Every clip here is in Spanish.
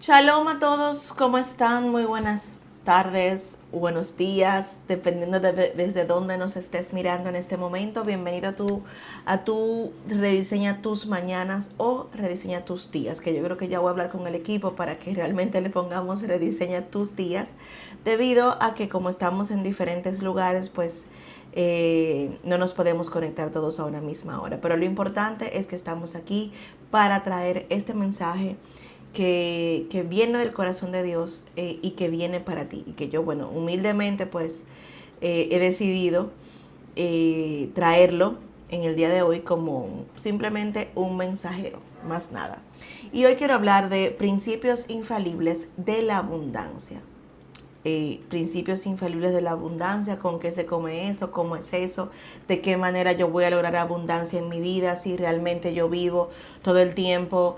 Shalom a todos, ¿cómo están? Muy buenas tardes, buenos días, dependiendo desde dónde nos estés mirando en este momento. Bienvenido a tu Rediseña tus mañanas o Rediseña tus días, que yo creo que ya voy a hablar con el equipo para que realmente le pongamos Rediseña tus días, debido a que como estamos en diferentes lugares, pues no nos podemos conectar todos a una misma hora. Pero lo importante es que estamos aquí para traer este mensaje que viene del corazón de Dios y que viene para ti. Y que yo, bueno, humildemente pues he decidido traerlo en el día de hoy como simplemente un mensajero, más nada. Y hoy quiero hablar de principios infalibles de la abundancia. Principios infalibles de la abundancia, con qué se come eso, cómo es eso, de qué manera yo voy a lograr abundancia en mi vida, si realmente yo vivo todo el tiempo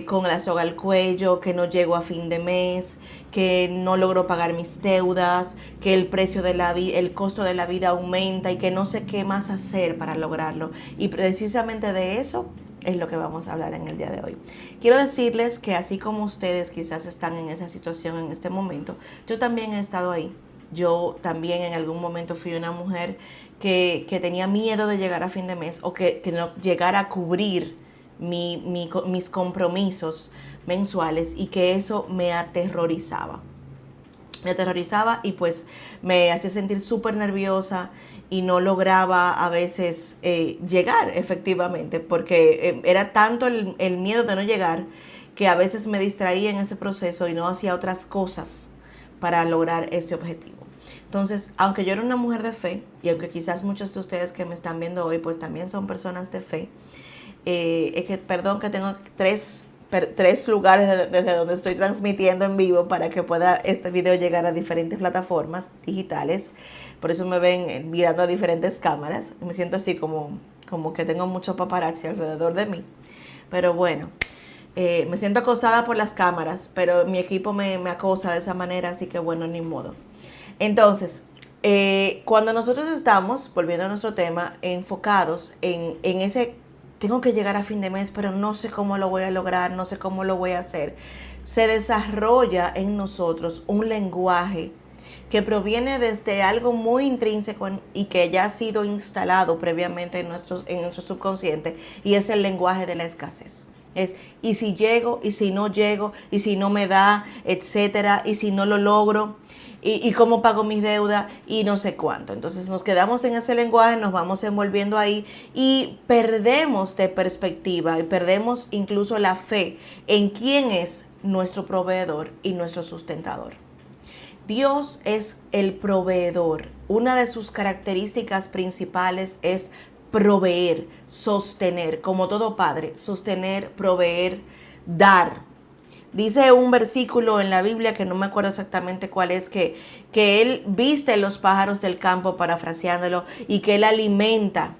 con la soga al cuello, que no llego a fin de mes, que no logro pagar mis deudas, que el precio de la vida, el costo de la vida aumenta y que no sé qué más hacer para lograrlo. Y precisamente de eso es lo que vamos a hablar en el día de hoy. Quiero decirles que así como ustedes quizás están en esa situación en este momento, yo también he estado ahí. Yo también en algún momento fui una mujer que tenía miedo de llegar a fin de mes o que no llegara a cubrir mis compromisos mensuales y que eso me aterrorizaba. Y pues me hacía sentir súper nerviosa y no lograba a veces llegar efectivamente, porque era tanto el miedo de no llegar que a veces me distraía en ese proceso y no hacía otras cosas para lograr ese objetivo. Entonces, aunque yo era una mujer de fe, y aunque quizás muchos de ustedes que me están viendo hoy pues también son personas de fe, es que, perdón, que tengo tres lugares desde donde estoy transmitiendo en vivo para que pueda este video llegar a diferentes plataformas digitales. Por eso me ven mirando a diferentes cámaras. Me siento así como que tengo mucho paparazzi alrededor de mí. Pero bueno, me siento acosada por las cámaras, pero mi equipo me acosa de esa manera, así que bueno, ni modo. Entonces, cuando nosotros estamos, volviendo a nuestro tema, enfocados en ese tengo que llegar a fin de mes, pero no sé cómo lo voy a lograr, no sé cómo lo voy a hacer, se desarrolla en nosotros un lenguaje que proviene desde algo muy intrínseco y que ya ha sido instalado previamente en nuestro subconsciente, y es el lenguaje de la escasez. Es, y si llego, y si no llego, y si no me da, etcétera, y si no lo logro, y cómo pago mis deudas, y no sé cuánto. Entonces nos quedamos en ese lenguaje, nos vamos envolviendo ahí y perdemos de perspectiva y perdemos incluso la fe en quién es nuestro proveedor y nuestro sustentador. Dios es el proveedor. Una de sus características principales es proveer, sostener, como todo padre, sostener, proveer, dar. Dice un versículo en la Biblia, que no me acuerdo exactamente cuál es, que Él viste los pájaros del campo, parafraseándolo, y que Él alimenta,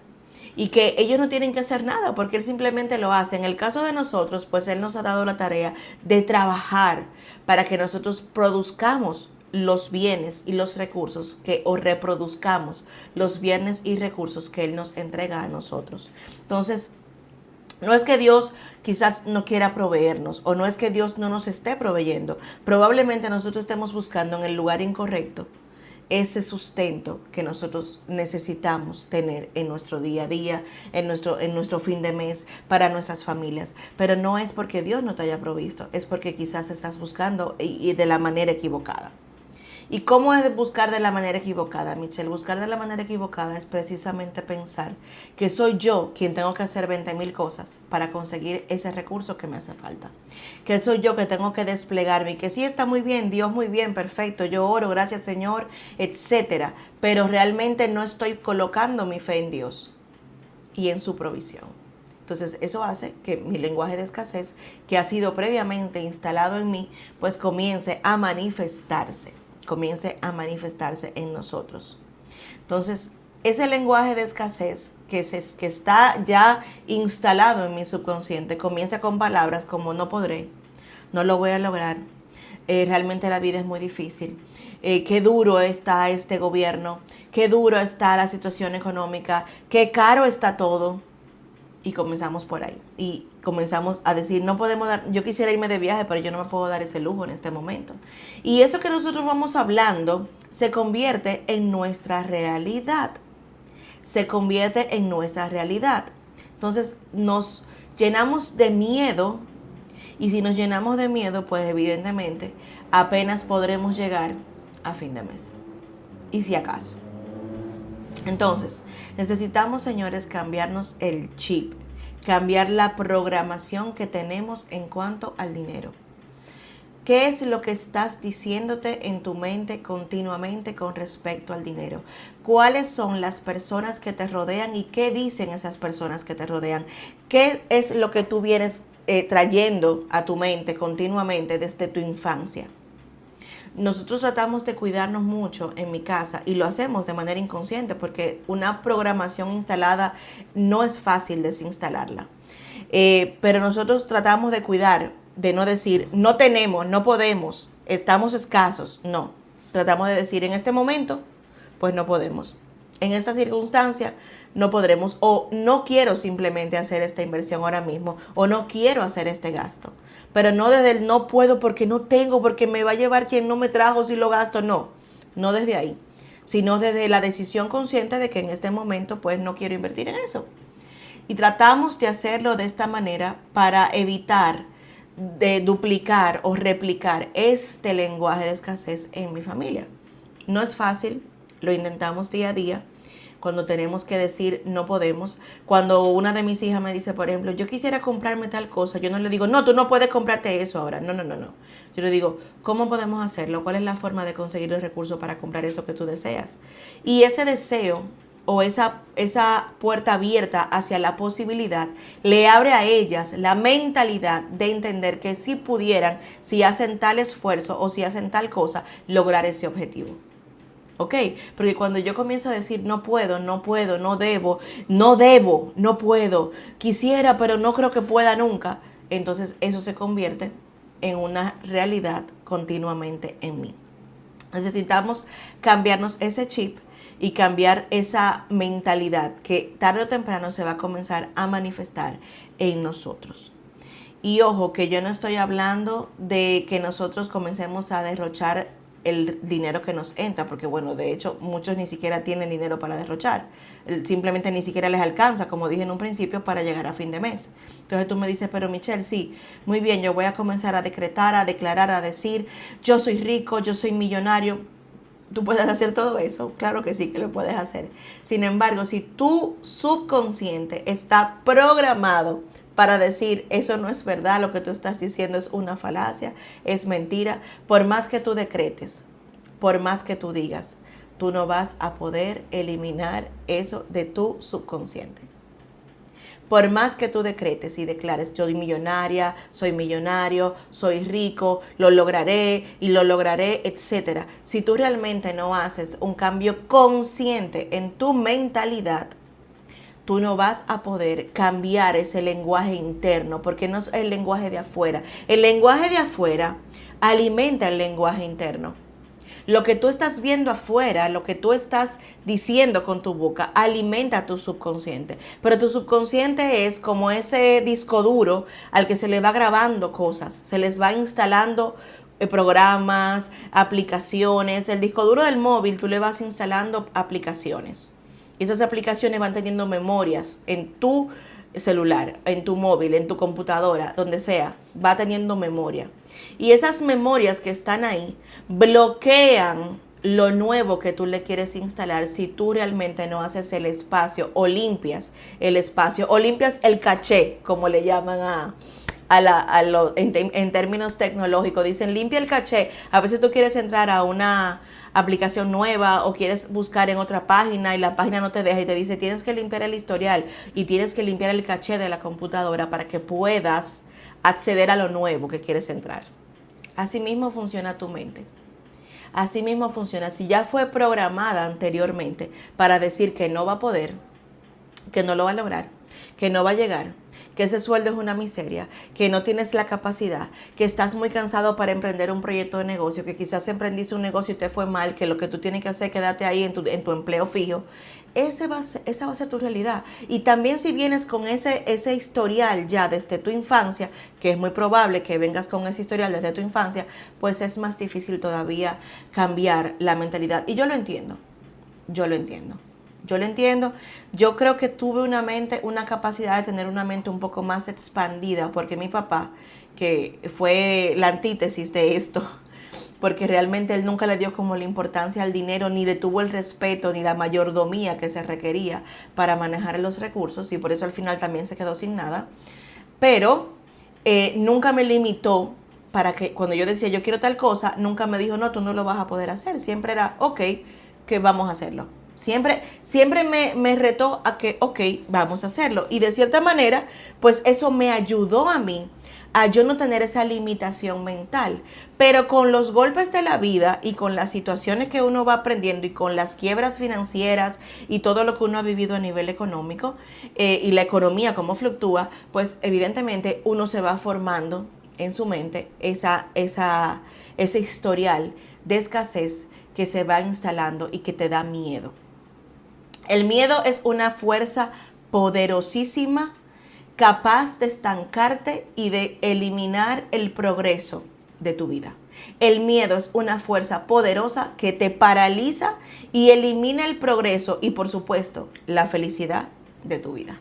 y que ellos no tienen que hacer nada, porque Él simplemente lo hace. En el caso de nosotros, pues Él nos ha dado la tarea de trabajar para que nosotros produzcamos los bienes y los recursos o reproduzcamos los bienes y recursos que Él nos entrega a nosotros. Entonces, no es que Dios quizás no quiera proveernos, o no es que Dios no nos esté proveyendo. Probablemente nosotros estemos buscando en el lugar incorrecto ese sustento que nosotros necesitamos tener en nuestro día a día, en nuestro fin de mes, para nuestras familias. Pero no es porque Dios no te haya provisto, es porque quizás estás buscando y de la manera equivocada. ¿Y cómo es buscar de la manera equivocada, Michelle? Buscar de la manera equivocada es precisamente pensar que soy yo quien tengo que hacer 20,000 cosas para conseguir ese recurso que me hace falta. Que soy yo que tengo que desplegarme y que sí está muy bien, Dios muy bien, perfecto, yo oro, gracias Señor, etcétera. Pero realmente no estoy colocando mi fe en Dios y en su provisión. Entonces eso hace que mi lenguaje de escasez, que ha sido previamente instalado en mí, pues comience a manifestarse en nosotros. Entonces, ese lenguaje de escasez que está ya instalado en mi subconsciente comienza con palabras como no podré, no lo voy a lograr, realmente la vida es muy difícil, qué duro está este gobierno, qué duro está la situación económica, qué caro está todo. Y comenzamos por ahí. Y comenzamos a decir, no podemos dar, yo quisiera irme de viaje, pero yo no me puedo dar ese lujo en este momento. Y eso que nosotros vamos hablando se convierte en nuestra realidad. Se convierte en nuestra realidad. Entonces nos llenamos de miedo. Y si nos llenamos de miedo, pues evidentemente apenas podremos llegar a fin de mes. Y si acaso. Entonces, necesitamos, señores, cambiarnos el chip, cambiar la programación que tenemos en cuanto al dinero. ¿Qué es lo que estás diciéndote en tu mente continuamente con respecto al dinero? ¿Cuáles son las personas que te rodean y qué dicen esas personas que te rodean? ¿Qué es lo que tú vienes trayendo a tu mente continuamente desde tu infancia? Nosotros tratamos de cuidarnos mucho en mi casa y lo hacemos de manera inconsciente porque una programación instalada no es fácil desinstalarla. Pero nosotros tratamos de cuidar, de no decir, no tenemos, no podemos, estamos escasos. No, tratamos de decir, en este momento, pues no podemos. En esta circunstancia no podremos, o no quiero simplemente hacer esta inversión ahora mismo, o no quiero hacer este gasto. Pero no desde el no puedo porque no tengo, porque me va a llevar quien no me trajo si lo gasto. No, no desde ahí, sino desde la decisión consciente de que en este momento pues no quiero invertir en eso. Y tratamos de hacerlo de esta manera para evitar de duplicar o replicar este lenguaje de escasez en mi familia. No es fácil, lo intentamos día a día. Cuando tenemos que decir no podemos, cuando una de mis hijas me dice, por ejemplo, yo quisiera comprarme tal cosa, yo no le digo, no, tú no puedes comprarte eso ahora, no. Yo le digo, ¿cómo podemos hacerlo? ¿Cuál es la forma de conseguir los recursos para comprar eso que tú deseas? Y ese deseo o esa puerta abierta hacia la posibilidad le abre a ellas la mentalidad de entender que si pudieran, si hacen tal esfuerzo o si hacen tal cosa, lograr ese objetivo. ¿Ok? Porque cuando yo comienzo a decir no puedo, no debo, no puedo, quisiera pero no creo que pueda nunca, entonces eso se convierte en una realidad continuamente en mí. Necesitamos cambiarnos ese chip y cambiar esa mentalidad que tarde o temprano se va a comenzar a manifestar en nosotros. Y ojo, que yo no estoy hablando de que nosotros comencemos a derrochar el dinero que nos entra, porque bueno, de hecho muchos ni siquiera tienen dinero para derrochar, simplemente ni siquiera les alcanza, como dije en un principio, para llegar a fin de mes. Entonces tú me dices, pero Michelle, sí, muy bien, yo voy a comenzar a decretar, a declarar, a decir, yo soy rico, yo soy millonario. ¿Tú puedes hacer todo eso? Claro que sí que lo puedes hacer. Sin embargo, si tu subconsciente está programado para decir, eso no es verdad, lo que tú estás diciendo es una falacia, es mentira, por más que tú decretes, por más que tú digas, tú no vas a poder eliminar eso de tu subconsciente. Por más que tú decretes y declares, soy millonaria, soy millonario, soy rico, lo lograré, etc. Si tú realmente no haces un cambio consciente en tu mentalidad, tú no vas a poder cambiar ese lenguaje interno, porque no es el lenguaje de afuera. El lenguaje de afuera alimenta el lenguaje interno. Lo que tú estás viendo afuera, lo que tú estás diciendo con tu boca, alimenta tu subconsciente. Pero tu subconsciente es como ese disco duro al que se le va grabando cosas, se les va instalando programas, aplicaciones. El disco duro del móvil, tú le vas instalando aplicaciones. Y esas aplicaciones van teniendo memorias en tu celular, en tu móvil, en tu computadora, donde sea, va teniendo memoria. Y esas memorias que están ahí bloquean lo nuevo que tú le quieres instalar si tú realmente no haces el espacio o limpias el espacio o limpias el caché, como le llaman en términos tecnológicos. Dicen limpia el caché. A veces tú quieres entrar a una aplicación nueva o quieres buscar en otra página y la página no te deja y te dice tienes que limpiar el historial y tienes que limpiar el caché de la computadora para que puedas acceder a lo nuevo que quieres entrar. Así mismo funciona tu mente. Así mismo funciona. Si ya fue programada anteriormente para decir que no va a poder, que no lo va a lograr, que no va a llegar, que ese sueldo es una miseria, que no tienes la capacidad, que estás muy cansado para emprender un proyecto de negocio, que quizás emprendiste un negocio y te fue mal, que lo que tú tienes que hacer es quedarte ahí en tu empleo fijo. esa va a ser tu realidad. Y también si vienes con ese historial ya desde tu infancia, que es muy probable que vengas con ese historial desde tu infancia, pues es más difícil todavía cambiar la mentalidad. Y yo lo entiendo, yo lo entiendo. Yo lo entiendo. Yo creo que tuve una capacidad de tener una mente un poco más expandida, porque mi papá, que fue la antítesis de esto, porque realmente él nunca le dio como la importancia al dinero, ni le tuvo el respeto, ni la mayordomía que se requería para manejar los recursos, y por eso al final también se quedó sin nada. Pero nunca me limitó para que cuando yo decía yo quiero tal cosa, nunca me dijo no, tú no lo vas a poder hacer. Siempre era ok, que vamos a hacerlo. Siempre me retó a que ok, vamos a hacerlo. Y de cierta manera, pues eso me ayudó a mí a yo no tener esa limitación mental. Pero con los golpes de la vida y con las situaciones que uno va aprendiendo y con las quiebras financieras y todo lo que uno ha vivido a nivel económico y la economía cómo fluctúa, pues evidentemente uno se va formando en su mente ese historial de escasez que se va instalando y que te da miedo. El miedo es una fuerza poderosísima, capaz de estancarte y de eliminar el progreso de tu vida. El miedo es una fuerza poderosa que te paraliza y elimina el progreso y, por supuesto, la felicidad de tu vida.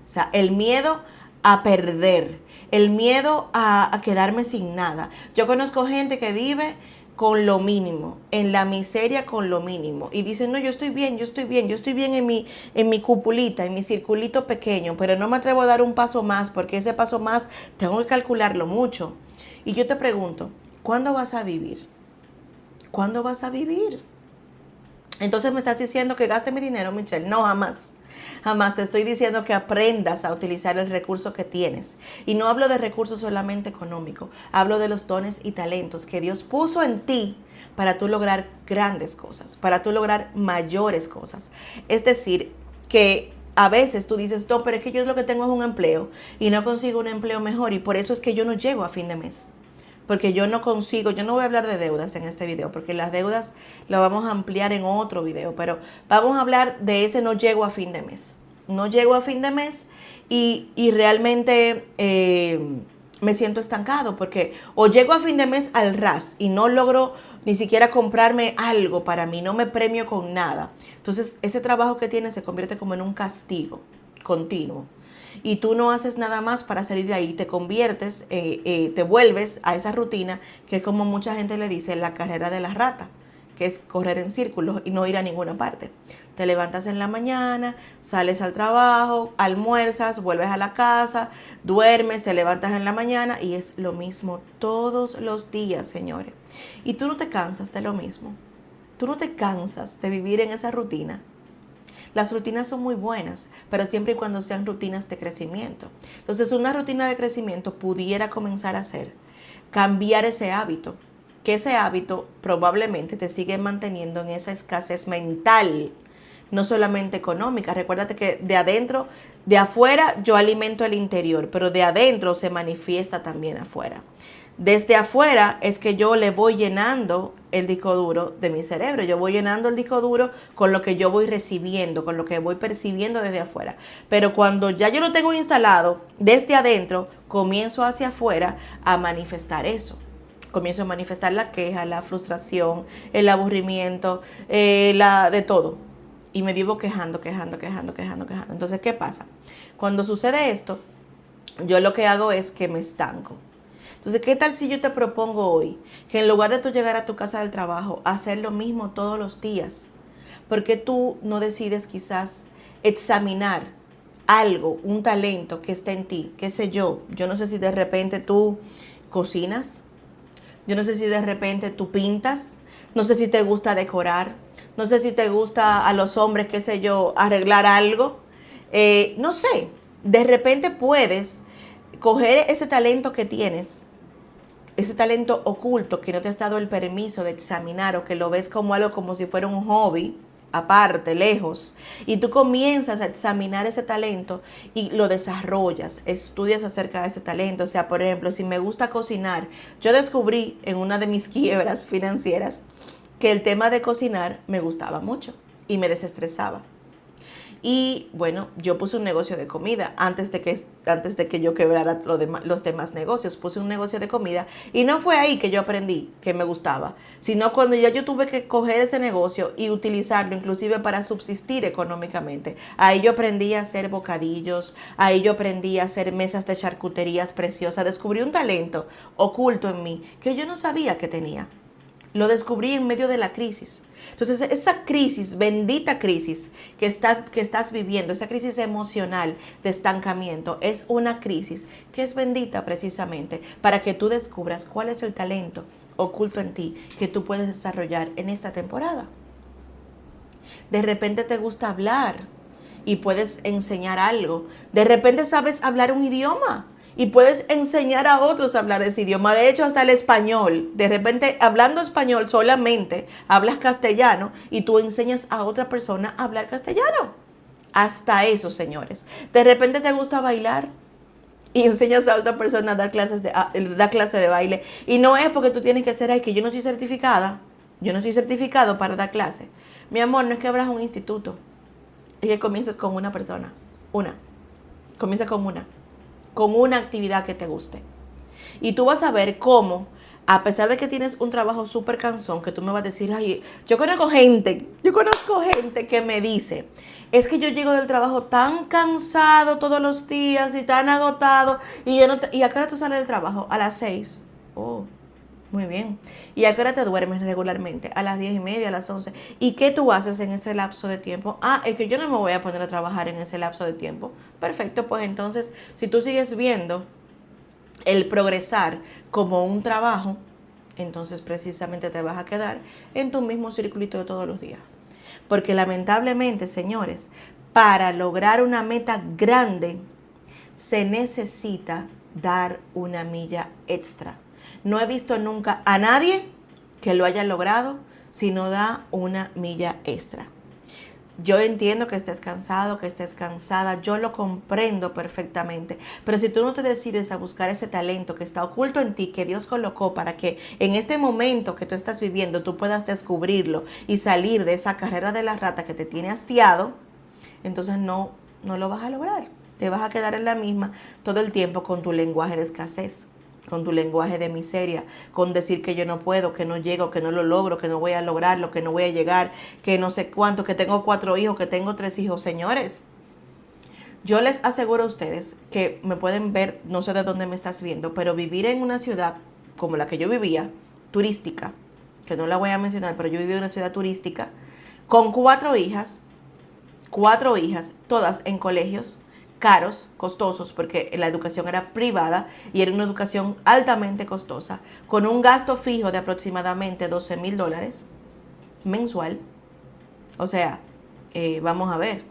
O sea, el miedo a perder, el miedo a quedarme sin nada. Yo conozco gente que vive con lo mínimo, en la miseria con lo mínimo. Y dicen, no, yo estoy bien, yo estoy bien, yo estoy bien en mi cupulita, en mi circulito pequeño, pero no me atrevo a dar un paso más porque ese paso más tengo que calcularlo mucho. Y yo te pregunto, ¿cuándo vas a vivir? ¿Cuándo vas a vivir? Entonces me estás diciendo que gaste mi dinero, Michelle. No, jamás. Jamás te estoy diciendo que aprendas a utilizar el recurso que tienes. Y no hablo de recursos solamente económicos. Hablo de los dones y talentos que Dios puso en ti para tú lograr grandes cosas, para tú lograr mayores cosas. Es decir, que a veces tú dices, no, pero es que yo lo que tengo es un empleo y no consigo un empleo mejor y por eso es que yo no llego a fin de mes. Porque yo no consigo, yo no voy a hablar de deudas en este video, porque las deudas lo vamos a ampliar en otro video, pero vamos a hablar de ese no llego a fin de mes. No llego a fin de mes y realmente me siento estancado, porque o llego a fin de mes al ras y no logro ni siquiera comprarme algo para mí, no me premio con nada. Entonces ese trabajo que tienes se convierte como en un castigo continuo. Y tú no haces nada más para salir de ahí, te conviertes, te vuelves a esa rutina que es como mucha gente le dice, la carrera de la rata, que es correr en círculos y no ir a ninguna parte. Te levantas en la mañana, sales al trabajo, almuerzas, vuelves a la casa, duermes, te levantas en la mañana y es lo mismo todos los días, señores. Y tú no te cansas de lo mismo. Tú no te cansas de vivir en esa rutina. Las rutinas son muy buenas, pero siempre y cuando sean rutinas de crecimiento. Entonces, una rutina de crecimiento pudiera comenzar a ser cambiar ese hábito, que ese hábito probablemente te sigue manteniendo en esa escasez mental, no solamente económica. Recuérdate que de adentro, de afuera, yo alimento el interior, pero de adentro se manifiesta también afuera. Desde afuera es que yo le voy llenando el disco duro de mi cerebro. Yo voy llenando el disco duro con lo que yo voy recibiendo, con lo que voy percibiendo desde afuera. Pero cuando ya yo lo tengo instalado desde adentro, comienzo hacia afuera a manifestar eso. Comienzo a manifestar la queja, la frustración, el aburrimiento, de todo. Y me vivo quejando. Entonces, ¿qué pasa? Cuando sucede esto, yo lo que hago es que me estanco. Entonces, ¿qué tal si yo te propongo hoy que en lugar de tú llegar a tu casa del trabajo, hacer lo mismo todos los días? ¿Por qué tú no decides quizás examinar algo, un talento que está en ti? ¿Qué sé yo? Yo no sé si de repente tú cocinas, yo no sé si de repente tú pintas, no sé si te gusta decorar, no sé si te gusta a los hombres, qué sé yo, arreglar algo. No sé, de repente puedes coger ese talento que tienes, ese talento oculto que no te has dado el permiso de examinar o que lo ves como algo como si fuera un hobby, aparte, lejos, y tú comienzas a examinar ese talento y lo desarrollas, estudias acerca de ese talento. O sea, por ejemplo, si me gusta cocinar, yo descubrí en una de mis quiebras financieras que el tema de cocinar me gustaba mucho y me desestresaba. Y bueno, yo puse un negocio de comida antes de que yo quebrara los demás negocios. Puse un negocio de comida y no fue ahí que yo aprendí que me gustaba, sino cuando ya yo tuve que coger ese negocio y utilizarlo inclusive para subsistir económicamente. Ahí yo aprendí a hacer bocadillos, ahí yo aprendí a hacer mesas de charcuterías preciosas. Descubrí un talento oculto en mí que yo no sabía que tenía. Lo descubrí en medio de la crisis. Entonces, esa crisis, bendita crisis que estás viviendo, esa crisis emocional de estancamiento, es una crisis que es bendita precisamente para que tú descubras cuál es el talento oculto en ti que tú puedes desarrollar en esta temporada. De repente te gusta hablar y puedes enseñar algo. De repente sabes hablar un idioma y puedes enseñar a otros a hablar ese idioma. De hecho, hasta el español. De repente, hablando español solamente, hablas castellano y tú enseñas a otra persona a hablar castellano. Hasta eso, señores. De repente te gusta bailar y enseñas a otra persona a dar clase de baile. Y no es porque tú tienes que ser, ay, que yo no estoy certificada. Yo no estoy certificado para dar clase. Mi amor, no es que abras un instituto. Es que comiences con una persona. Comienza con una actividad que te guste. Y tú vas a ver cómo, a pesar de que tienes un trabajo súper cansón, que tú me vas a decir, ay, yo conozco gente que me dice, es que yo llego del trabajo tan cansado todos los días y tan agotado, y ¿y a qué hora tú sales del trabajo? A las 6. Oh, muy bien. ¿Y a qué hora te duermes regularmente? A las 10:30, a las 11. ¿Y qué tú haces en ese lapso de tiempo? Ah, es que yo no me voy a poner a trabajar en ese lapso de tiempo. Perfecto, pues entonces, si tú sigues viendo el progresar como un trabajo, entonces precisamente te vas a quedar en tu mismo circulito de todos los días. Porque lamentablemente, señores, para lograr una meta grande, se necesita dar una milla extra. No he visto nunca a nadie que lo haya logrado si no da una milla extra. Yo entiendo que estés cansado, que estés cansada, yo lo comprendo perfectamente, pero si tú no te decides a buscar ese talento que está oculto en ti, que Dios colocó para que en este momento que tú estás viviendo tú puedas descubrirlo y salir de esa carrera de la rata que te tiene hastiado, entonces no lo vas a lograr. Te vas a quedar en la misma todo el tiempo con tu lenguaje de escasez, con tu lenguaje de miseria, con decir que yo no puedo, que no llego, que no lo logro, que no voy a lograrlo, que no voy a llegar, que no sé cuánto, que tengo 4 hijos, que tengo 3 hijos. Señores, yo les aseguro a ustedes que me pueden ver, no sé de dónde me estás viendo, pero vivir en una ciudad como la que yo vivía, turística, que no la voy a mencionar, pero yo viví en una ciudad turística, con 4 hijas, todas en colegios caros, costosos, porque la educación era privada y era una educación altamente costosa, con un gasto fijo de aproximadamente $12,000 mensual. O sea, vamos a ver,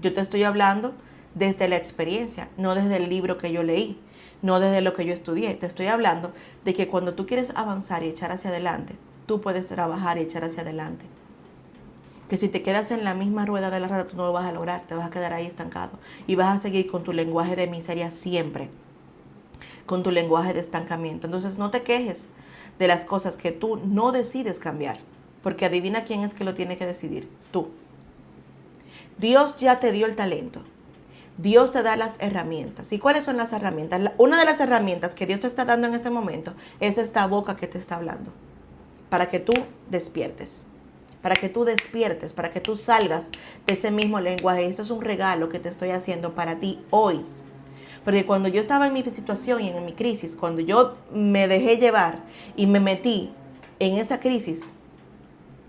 yo te estoy hablando desde la experiencia, no desde el libro que yo leí, no desde lo que yo estudié. Te estoy hablando de que cuando tú quieres avanzar y echar hacia adelante, tú puedes trabajar y echar hacia adelante. Que si te quedas en la misma rueda de la rata, tú no lo vas a lograr, te vas a quedar ahí estancado. Y vas a seguir con tu lenguaje de miseria siempre, con tu lenguaje de estancamiento. Entonces no te quejes de las cosas que tú no decides cambiar, porque adivina quién es que lo tiene que decidir, tú. Dios ya te dio el talento. Dios te da las herramientas. ¿Y cuáles son las herramientas? Una de las herramientas que Dios te está dando en este momento es esta boca que te está hablando, para que tú despiertes. Para que tú salgas de ese mismo lenguaje. Esto es un regalo que te estoy haciendo para ti hoy. Porque cuando yo estaba en mi situación y en mi crisis, cuando yo me dejé llevar y me metí en esa crisis,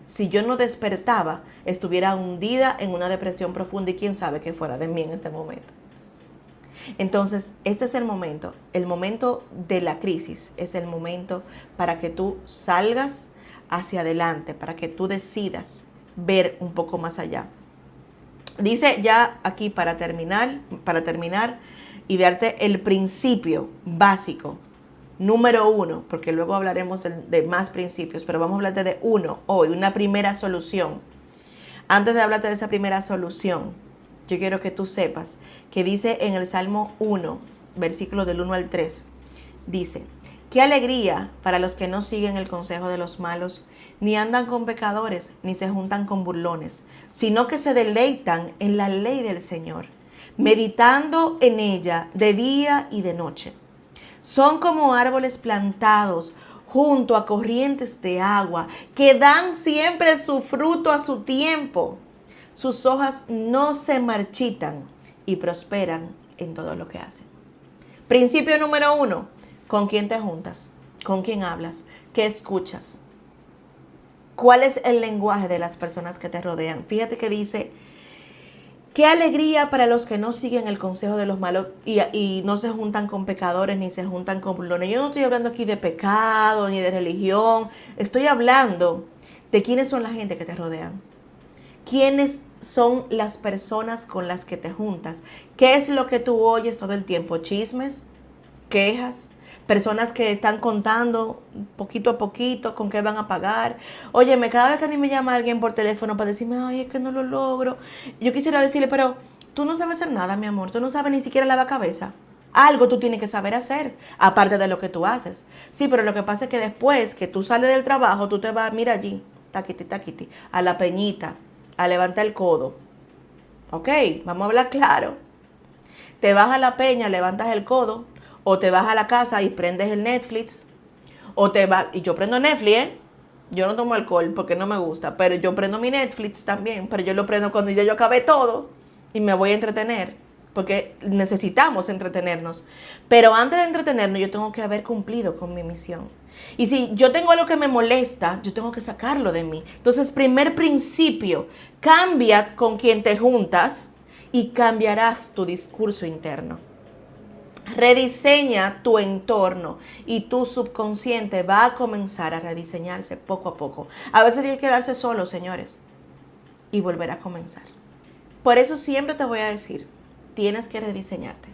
si yo no despertaba, estuviera hundida en una depresión profunda y quién sabe qué fuera de mí en este momento. Entonces, este es el momento de la crisis, es el momento para que tú salgas hacia adelante, para que tú decidas ver un poco más allá. Dice ya aquí para terminar y darte el principio básico, número 1, porque luego hablaremos de más principios, pero vamos a hablarte de uno hoy, una primera solución. Antes de hablarte de esa primera solución, yo quiero que tú sepas que dice en el Salmo 1, versículo del 1 al 3, dice, Qué alegría para los que no siguen el consejo de los malos, ni andan con pecadores, ni se juntan con burlones, sino que se deleitan en la ley del Señor, meditando en ella de día y de noche. Son como árboles plantados junto a corrientes de agua, que dan siempre su fruto a su tiempo. Sus hojas no se marchitan y prosperan en todo lo que hacen. Principio número 1, ¿con quién te juntas? ¿Con quién hablas? ¿Qué escuchas? ¿Cuál es el lenguaje de las personas que te rodean? Fíjate que dice, qué alegría para los que no siguen el consejo de los malos y no se juntan con pecadores ni se juntan con burlones. Yo no estoy hablando aquí de pecado ni de religión. Estoy hablando de quiénes son la gente que te rodean. ¿Quiénes son las personas con las que te juntas? ¿Qué es lo que tú oyes todo el tiempo? ¿Chismes? ¿Quejas? Personas que están contando poquito a poquito con qué van a pagar. Óyeme, cada vez que a mí me llama alguien por teléfono para decirme, ay, es que no lo logro, yo quisiera decirle, pero tú no sabes hacer nada, mi amor. Tú no sabes ni siquiera lavar cabeza. Algo tú tienes que saber hacer, aparte de lo que tú haces. Sí, pero lo que pasa es que después que tú sales del trabajo, tú te vas, mira allí, taquiti, taquiti, a la peñita, a levantar el codo. Ok, vamos a hablar claro. Te vas a la peña, levantas el codo, o te vas a la casa y prendes el Netflix, o te vas, y yo prendo Netflix, ¿eh? Yo no tomo alcohol porque no me gusta, pero yo prendo mi Netflix también, pero yo lo prendo cuando ya yo acabé todo y me voy a entretener, porque necesitamos entretenernos. Pero antes de entretenernos yo tengo que haber cumplido con mi misión. Y si yo tengo algo que me molesta, yo tengo que sacarlo de mí. Entonces, primer principio, cambia con quien te juntas y cambiarás tu discurso interno. Rediseña tu entorno y tu subconsciente va a comenzar a rediseñarse poco a poco. A veces hay que quedarse solo, señores, y volver a comenzar. Por eso siempre te voy a decir, tienes que rediseñarte.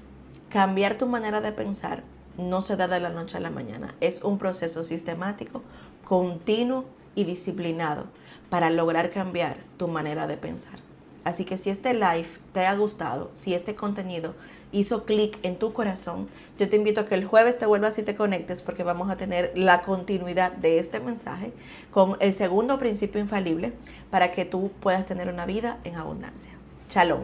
Cambiar tu manera de pensar no se da de la noche a la mañana. Es un proceso sistemático, continuo y disciplinado para lograr cambiar tu manera de pensar. Así que si este live te ha gustado, si este contenido hizo clic en tu corazón, yo te invito a que el jueves te vuelvas y te conectes porque vamos a tener la continuidad de este mensaje con el segundo principio infalible para que tú puedas tener una vida en abundancia. Shalom.